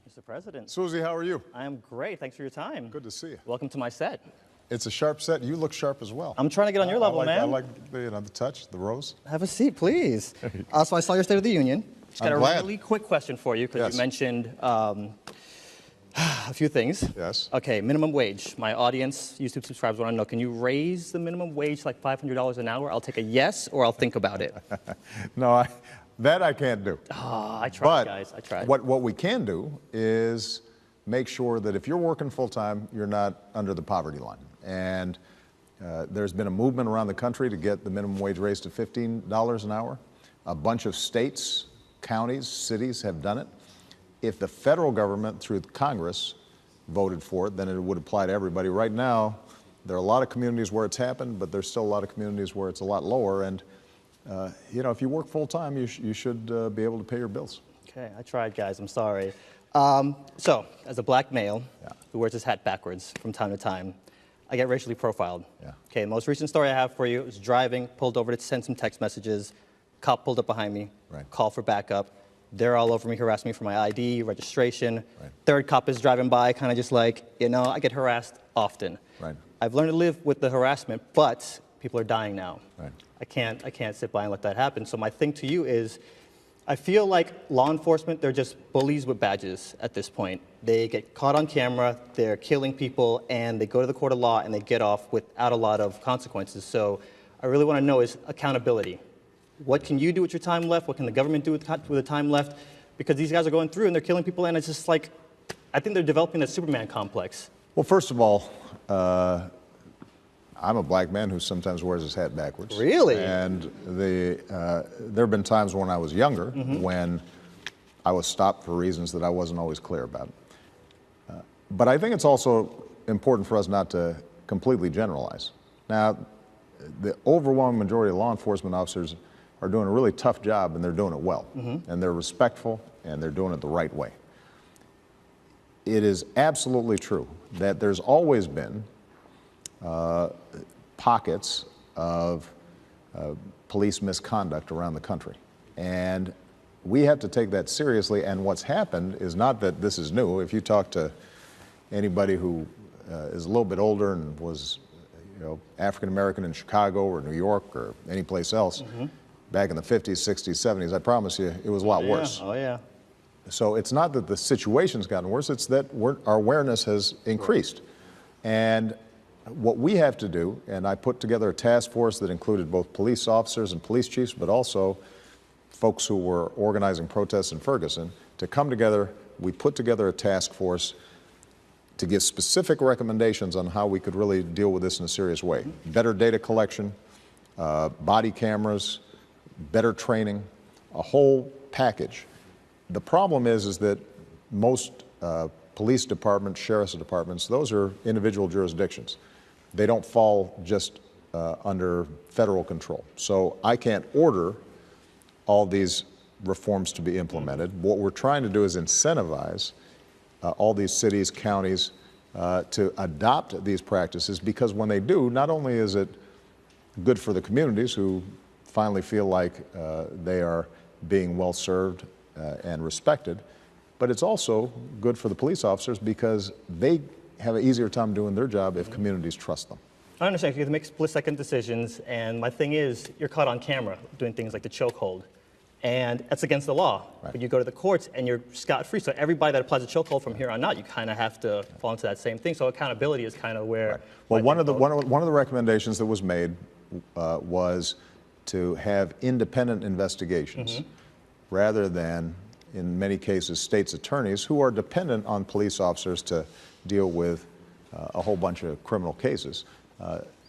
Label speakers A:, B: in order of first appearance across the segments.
A: Mr. President.
B: sWooZie, how are you?
A: I am great. Thanks for your time.
B: Good to see you.
A: Welcome to my set.
B: It's a sharp set. You look sharp as well.
A: I'm trying to get on your level, man.
B: I like the touch, the rose.
A: Have a seat, please. So I saw your State of the Union. Just got
B: I'm
A: a
B: glad.
A: really quick question for you because
B: Yes.
A: you mentioned a few things.
B: Yes.
A: Okay, minimum wage. My audience, YouTube subscribers want to know, can you raise the minimum wage to like $500 an hour? I'll take a yes or I'll think about it.
B: No, that I can't do.
A: Oh, I tried,
B: But
A: guys. I tried.
B: what we can do is make sure that if you're working full-time, you're not under the poverty line. And there's been a movement around the country to get the minimum wage raised to $15 an hour. A bunch of states, counties, cities have done it. If the federal government, through Congress, voted for it, then it would apply to everybody. Right now, there are a lot of communities where it's happened, but there's still a lot of communities where it's a lot lower. And, you know, if you work full-time, you should be able to pay your bills.
A: Okay, I tried, guys. I'm sorry. So, as a black male who wears his hat backwards from time to time, I get racially profiled.
B: Yeah.
A: Okay, the most recent story I have for you is driving, pulled over to send some text messages. Cop pulled up behind me, call for backup. They're all over me, harassing me for my ID, registration. Third cop is driving by, kind of just like, you know, I get harassed often. I've learned to live with the harassment, but people are dying now. I can't sit by and let that happen. So my thing to you is, I feel like law enforcement, they're just bullies with badges at this point. They get caught on camera, they're killing people, and they go to the court of law and they get off without a lot of consequences. So I really want to know is accountability. What can you do with your time left? What can the government do with the time left? Because these guys are going through and they're killing people, and it's just like, I think they're developing a Superman complex.
B: Well, first of all, I'm a black man who sometimes wears his hat backwards.
A: Really?
B: And there have been times when I was younger when I was stopped for reasons that I wasn't always clear about. But I think it's also important for us not to completely generalize. Now, the overwhelming majority of law enforcement officers are doing a really tough job, and they're doing it well. And they're respectful, and they're doing it the right way. It is absolutely true that there's always been pockets of police misconduct around the country. And we have to take that seriously, and what's happened is not that this is new. If you talk to anybody who is a little bit older and was African-American in Chicago or New York or any place else, back in the 50s, 60s, 70s, I promise you, it was a lot worse.
A: Oh, yeah.
B: So it's not that the situation's gotten worse, it's that our awareness has increased. And what we have to do, and I put together a task force that included both police officers and police chiefs, but also folks who were organizing protests in Ferguson, to come together. We put together a task force to give specific recommendations on how we could really deal with this in a serious way. Better data collection, body cameras, better training, a whole package. The problem is that most police departments, sheriff's departments, those are individual jurisdictions. They don't fall just under federal control. So I can't order all these reforms to be implemented. What we're trying to do is incentivize all these cities, counties, to adopt these practices, because when they do, not only is it good for the communities who finally feel like they are being well served and respected, but it's also good for the police officers because they have an easier time doing their job if communities trust them.
A: I understand, you have to make split-second decisions, and my thing is, you're caught on camera doing things like the chokehold, and that's against the law. But you go to the courts and you're scot-free, so everybody that applies a chokehold from here on out, you kind of have to fall into that same thing. So accountability is kind of where.
B: Well, one of the recommendations that was made was to have independent investigations rather than, in many cases, state's attorneys who are dependent on police officers to deal with a whole bunch of criminal cases.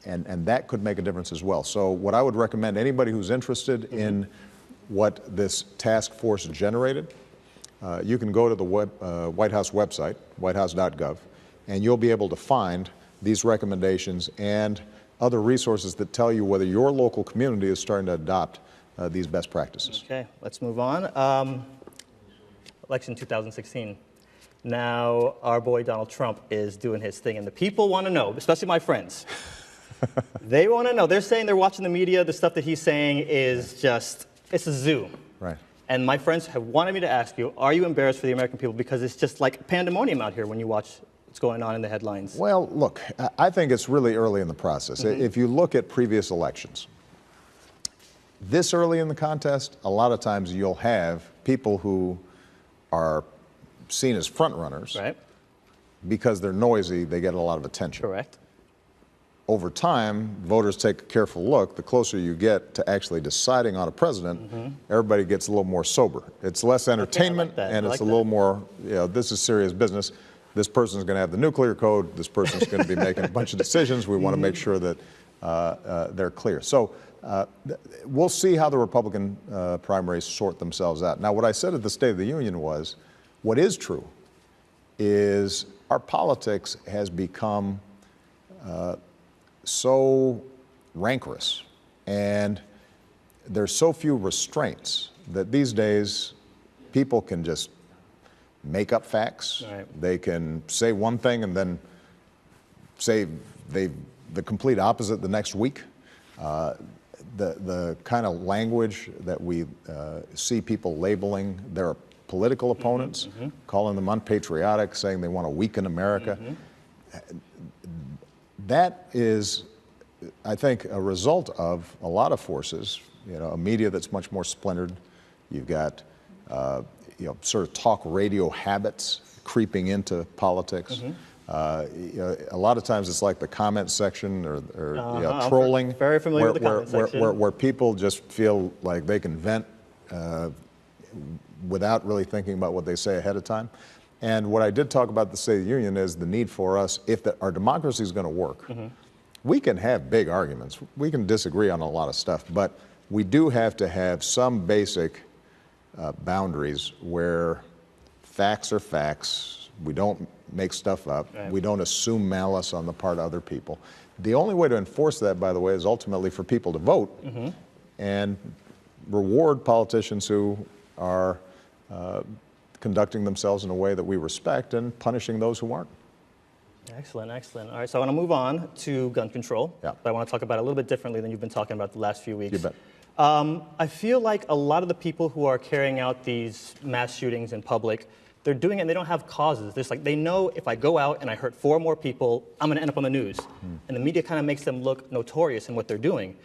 B: And that could make a difference as well. So what I would recommend, anybody who's interested in what this task force generated, you can go to the White House website, whitehouse.gov, and you'll be able to find these recommendations and other resources that tell you whether your local community is starting to adopt these best practices.
A: Okay, let's move on. Election 2016. Now, our boy Donald Trump is doing his thing, and the people want to know, especially my friends. They want to know. They're saying they're watching the media. The stuff that he's saying is just, it's a zoo. And my friends have wanted me to ask you, are you embarrassed for the American people? Because it's just like pandemonium out here when you watch what's going on in the headlines.
B: Well, look, I think it's really early in the process. If you look at previous elections, this early in the contest, a lot of times you'll have people who are seen as front runners.
A: Right.
B: Because they're noisy, they get a lot of attention.
A: Correct.
B: Over time, voters take a careful look. The closer you get to actually deciding on a president, everybody gets a little more sober. It's less entertainment, and it's a little more, this is serious business. This person's going to have the nuclear code. This person's going to be making a bunch of decisions. We want to make sure that they're clear. So we'll see how the Republican primaries sort themselves out. Now, what I said at the State of the Union was, what is true is our politics has become so rancorous, and there's so few restraints that these days people can just make up facts.
A: Right.
B: They can say one thing and then say the complete opposite the next week. The kind of language that we see people labeling their political opponents, calling them unpatriotic, saying they want to weaken America. That is, I think, a result of a lot of forces, a media that's much more splintered. You've got, sort of talk radio habits creeping into politics. A lot of times it's like the comment section or trolling.
A: Very familiar with the comment section.
B: Where people just feel like they can vent without really thinking about what they say ahead of time. And what I did talk about at the State of the Union is the need for us, if our democracy is going to work, we can have big arguments. We can disagree on a lot of stuff, but we do have to have some basic boundaries where facts are facts. We don't make stuff up. Right. We don't assume malice on the part of other people. The only way to enforce that, by the way, is ultimately for people to vote and reward politicians who are conducting themselves in a way that we respect and punishing those who aren't.
A: Excellent, excellent. All right, so I want to move on to gun control, but I want to talk about it a little bit differently than you've been talking about the last few weeks.
B: You bet.
A: I feel like a lot of the people who are carrying out these mass shootings in public, they're doing it and they don't have causes. It's like they know if I go out and I hurt 4 more people, I'm going to end up on the news. And the media kind of makes them look notorious in what they're doing.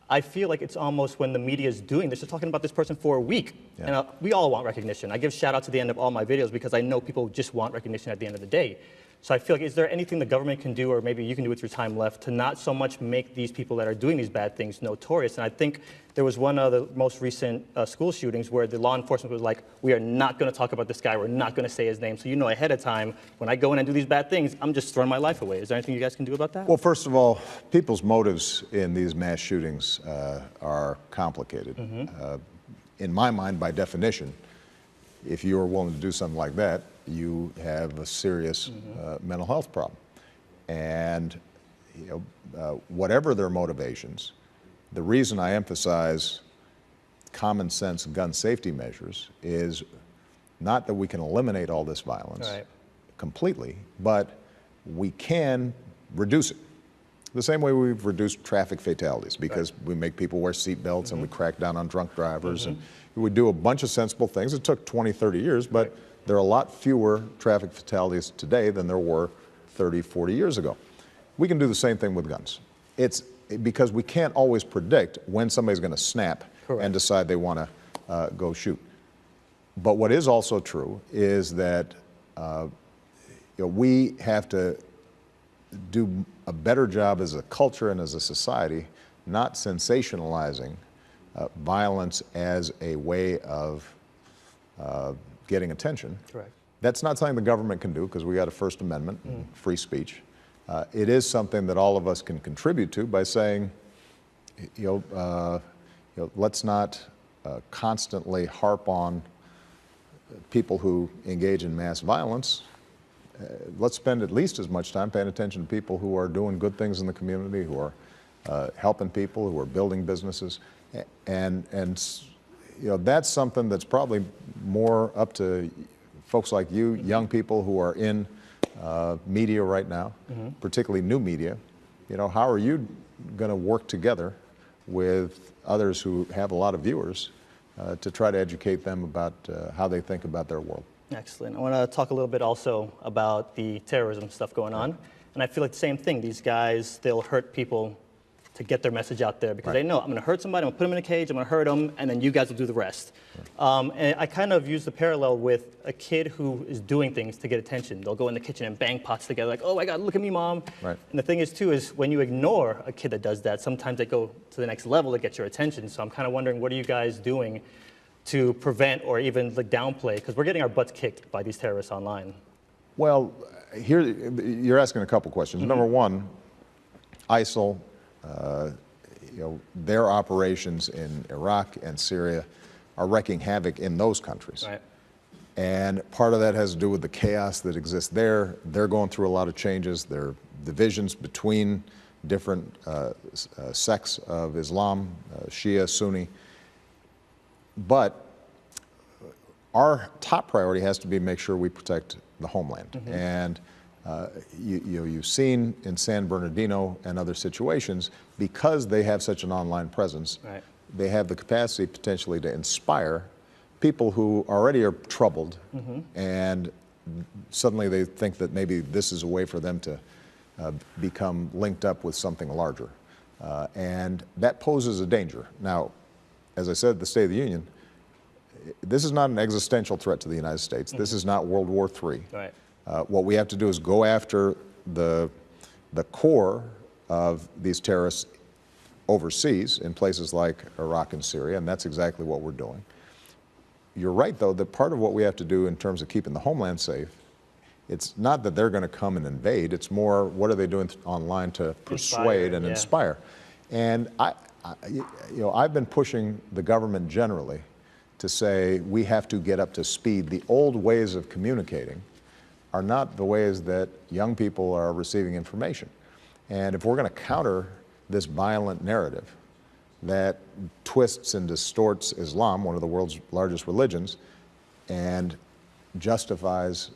A: I feel like it's almost when the media is doing this, they're talking about this person for a week. And we all want recognition. I give shout out to the end of all my videos because I know people just want recognition at the end of the day. So I feel like, is there anything the government can do, or maybe you can do with your time left, to not so much make these people that are doing these bad things notorious? And I think there was one of the most recent school shootings where the law enforcement was like, we are not going to talk about this guy, we're not going to say his name. So you know ahead of time, when I go in and do these bad things, I'm just throwing my life away. Is there anything you guys can do about that?
B: Well, first of all, people's motives in these mass shootings are complicated. In my mind, by definition, if you are willing to do something like that, you have a serious mental health problem. And whatever their motivations, the reason I emphasize common sense gun safety measures is not that we can eliminate all this violence completely, but we can reduce it. The same way we've reduced traffic fatalities because we make people wear seatbelts and we crack down on drunk drivers and we do a bunch of sensible things. It took 20, 30 years, but there are a lot fewer traffic fatalities today than there were 30, 40 years ago. We can do the same thing with guns. It's because we can't always predict when somebody's going to snap and decide they want to go shoot. But what is also true is that we have to do a better job as a culture and as a society not sensationalizing violence as a way of getting attention.
A: Correct.
B: That's not something the government can do because we got a First Amendment, and free speech. It is something that all of us can contribute to by saying, let's not constantly harp on people who engage in mass violence. Let's spend at least as much time paying attention to people who are doing good things in the community, who are helping people, who are building businesses, and that's something that's probably more up to folks like you, young people who are in media right now, particularly new media. How are you going to work together with others who have a lot of viewers to try to educate them about how they think about their world.
A: Excellent. I want to talk a little bit also about the terrorism stuff going on. And I feel like the same thing. These guys, they'll hurt people to get their message out there because they know I'm going to hurt somebody, I'm going to put them in a cage, I'm going to hurt them, and then you guys will do the rest. And I kind of use the parallel with a kid who is doing things to get attention. They'll go in the kitchen and bang pots together like, oh my God, look at me, Mom. And the thing is, too, is when you ignore a kid that does that, sometimes they go to the next level to get your attention. So I'm kind of wondering, what are you guys doing to prevent or even like downplay? Because we're getting our butts kicked by these terrorists online.
B: Well, here you're asking a couple questions. Number one, ISIL, their operations in Iraq and Syria are wreaking havoc in those countries. And part of that has to do with the chaos that exists there. They're going through a lot of changes. There are divisions between different sects of Islam, Shia, Sunni. But our top priority has to be make sure we protect the homeland. And you've seen in San Bernardino and other situations, because they have such an online presence, they have the capacity potentially to inspire people who already are troubled, and suddenly they think that maybe this is a way for them to become linked up with something larger. And that poses a danger. Now, as I said at the State of the Union, this is not an existential threat to the United States. This is not World War III. What we have to do is go after the core of these terrorists overseas in places like Iraq and Syria, and that's exactly what we're doing. You're right, though, that part of what we have to do in terms of keeping the homeland safe, it's not that they're going to come and invade, it's more what are they doing online to persuade and inspire. And I've been pushing the government generally to say we have to get up to speed. The old ways of communicating are not the ways that young people are receiving information. And if we're going to counter this violent narrative that twists and distorts Islam, one of the world's largest religions, and justifies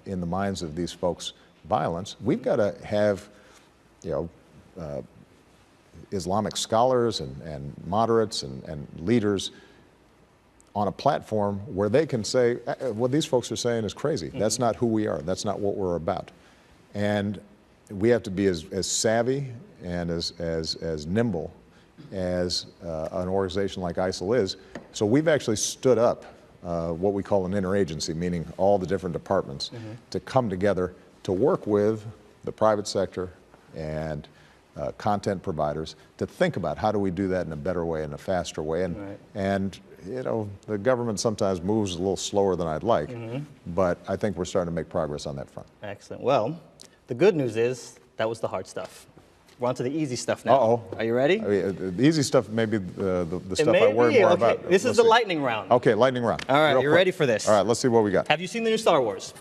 B: in the minds of these folks violence, we've got to have Islamic scholars and moderates and leaders on a platform where they can say, what these folks are saying is crazy. That's not who we are. That's not what we're about. And we have to be as savvy and as nimble as an organization like ISIL is. So we've actually stood up what we call an interagency, meaning all the different departments, to come together to work with the private sector and content providers to think about how do we do that in a better way, in a faster way. And the government sometimes moves a little slower than I'd like, but I think we're starting to make progress on that front.
A: Excellent. Well, the good news is that was the hard stuff. We're on to the easy stuff now. Are you ready?
B: I mean, the easy stuff may be the stuff I worry more about.
A: This is the lightning round.
B: Okay, lightning round.
A: All right, you ready for this?
B: All right, let's see what we got.
A: Have you seen the new Star Wars?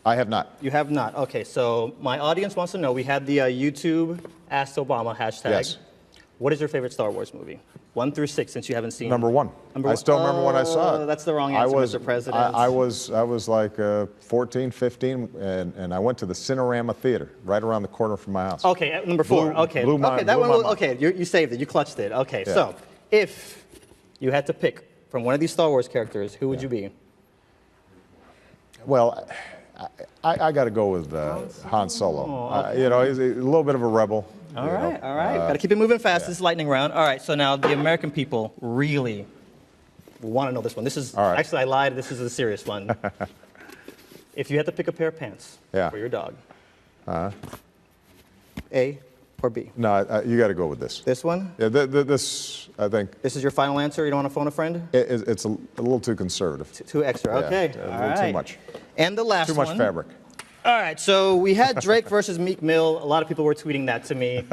B: I have not.
A: You have not. Okay, so my audience wants to know, we had the YouTube Ask Obama hashtag.
B: Yes.
A: What is your favorite Star Wars movie? 1 through 6, since you haven't seen.
B: Number 1. I still remember when I saw it.
A: That's the wrong answer, Mr. President.
B: I was like 14, 15, and I went to the Cinerama Theater right around the corner from my house.
A: Okay, number 4. Okay, you saved it. You clutched it. Okay, so if you had to pick from one of these Star Wars characters, who would you be?
B: Well, I got to go with Han Solo. He's a little bit of a rebel.
A: All right. Got to keep it moving fast. This is lightning round. All right, so now the American people really want to know this one. This is, actually, I lied. This is a serious one. If you had to pick a pair of pants for your dog, A or B?
B: No, you got to go with this.
A: This one?
B: Yeah, this, I think.
A: This is your final answer? You don't want to phone a friend?
B: It's a little too conservative.
A: Too extra, okay.
B: A little too much.
A: And the last one.
B: Too much fabric.
A: All right, so we had Drake versus Meek Mill. A lot of people were tweeting that to me.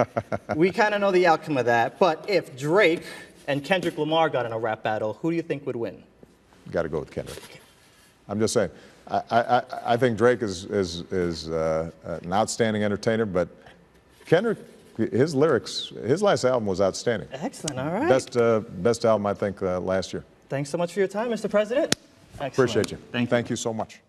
A: We kind of know the outcome of that. But if Drake and Kendrick Lamar got in a rap battle, who do you think would win?
B: Got to go with Kendrick. I'm just saying. I think Drake is an outstanding entertainer, but Kendrick, his lyrics, his last album was outstanding.
A: Excellent, all right.
B: Best album, I think, last year.
A: Thanks so much for your time, Mr. President. Excellent.
B: Appreciate you.
A: Thank you.
B: Thank you so much.